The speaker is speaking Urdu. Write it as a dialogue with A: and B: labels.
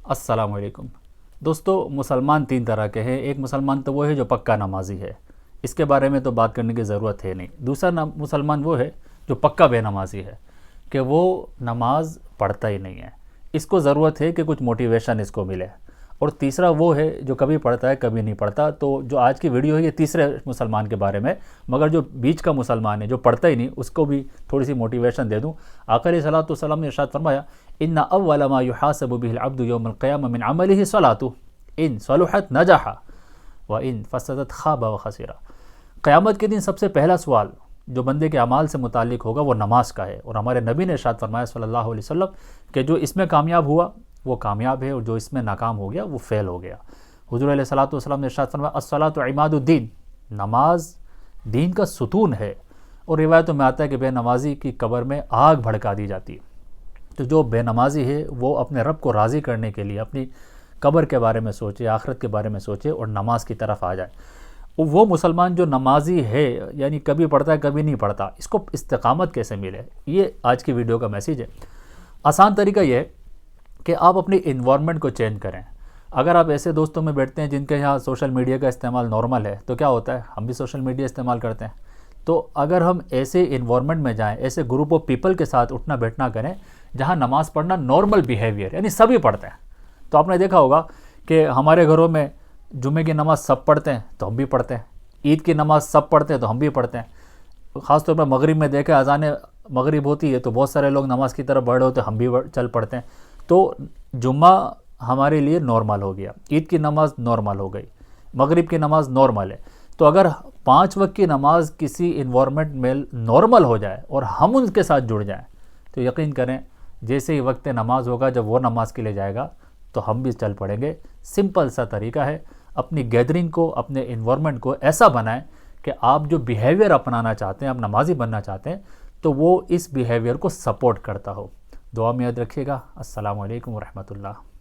A: السلام علیکم دوستو، مسلمان تین طرح کے ہیں۔ ایک مسلمان تو وہ ہے جو پکا نمازی ہے، اس کے بارے میں تو بات کرنے کی ضرورت ہے نہیں۔ دوسرا مسلمان وہ ہے جو پکا بے نمازی ہے، کہ وہ نماز پڑھتا ہی نہیں ہے، اس کو ضرورت ہے کہ کچھ موٹیویشن اس کو ملے۔ اور تیسرا وہ ہے جو کبھی پڑھتا ہے کبھی نہیں پڑھتا۔ تو جو آج کی ویڈیو ہے یہ تیسرے مسلمان کے بارے میں، مگر جو بیچ کا مسلمان ہے جو پڑھتا ہی نہیں، اس کو بھی تھوڑی سی موٹیویشن دے دوں۔ آقا علیہ الصلوۃ والسلام نے ارشاد فرمایا، ان اول ما يحاسب به العبد يوم القيامه من عمله صلاته ان صلحت نجح وان فسدت خاب وخسر۔ قیامت کے دن سب سے پہلا سوال جو بندے کے اعمال سے متعلق ہوگا وہ نماز کا ہے، اور ہمارے نبی نے ارشاد فرمایا صلی اللہ علیہ وسلم کہ جو اس میں کامیاب ہوا وہ کامیاب ہے، اور جو اس میں ناکام ہو گیا وہ فیل ہو گیا۔ حضور علیہ الصلوۃ والسلام نے ارشاد فرمایا، الصلاۃ عماد الدین، نماز دین کا ستون ہے۔ اور روایتوں میں آتا ہے کہ بے نمازی کی قبر میں آگ بھڑکا دی جاتی ہے۔ تو جو بے نمازی ہے وہ اپنے رب کو راضی کرنے کے لیے اپنی قبر کے بارے میں سوچے، آخرت کے بارے میں سوچے اور نماز کی طرف آ جائے۔ وہ مسلمان جو نمازی ہے، یعنی کبھی پڑھتا ہے کبھی نہیں پڑھتا، اس کو استقامت کیسے ملے، یہ آج کی ویڈیو کا میسیج ہے۔ آسان طریقہ یہ ہے کہ آپ اپنی انوائرمنٹ کو چینج کریں۔ اگر آپ ایسے دوستوں میں بیٹھتے ہیں جن کے یہاں سوشل میڈیا کا استعمال نارمل ہے، تو کیا ہوتا ہے، ہم بھی سوشل میڈیا استعمال کرتے ہیں۔ تو اگر ہم ایسے انوائرمنٹ میں جائیں، ایسے گروپ آف پیپل کے ساتھ اٹھنا بیٹھنا کریں جہاں نماز پڑھنا نارمل بیہیویئر، یعنی سبھی پڑھتے ہیں، تو آپ نے دیکھا ہوگا کہ ہمارے گھروں میں جمعے کی نماز سب پڑھتے ہیں تو ہم بھی پڑھتے ہیں، عید کی نماز سب پڑھتے ہیں تو ہم بھی پڑھتے ہیں۔ خاص طور پر مغرب میں دیکھیں، اذان مغرب ہوتی ہے تو بہت سارے لوگ نماز کی طرف بڑھ رہے ہوتے ہیں، ہم بھی چل پڑتے ہیں۔ تو جمعہ ہمارے لیے نارمل ہو گیا، عید کی نماز نارمل ہو گئی، مغرب کی نماز نارمل ہے۔ تو اگر 5 وقت کی نماز کسی انوائرمنٹ میں نارمل ہو جائے اور ہم ان کے ساتھ جڑ جائیں تو یقین کریں جیسے ہی وقت نماز ہوگا، جب وہ نماز کے لیے جائے گا تو ہم بھی چل پڑیں گے۔ سمپل سا طریقہ ہے، اپنی گیدرنگ کو، اپنے انوائرمنٹ کو ایسا بنائیں کہ آپ جو بیہیویئر اپنانا چاہتے ہیں، آپ نمازی بننا چاہتے ہیں، تو وہ اس بیہیویئر کو سپورٹ کرتا ہو۔ دعا میں یاد رکھیے گا۔ السلام علیکم ورحمۃ اللہ۔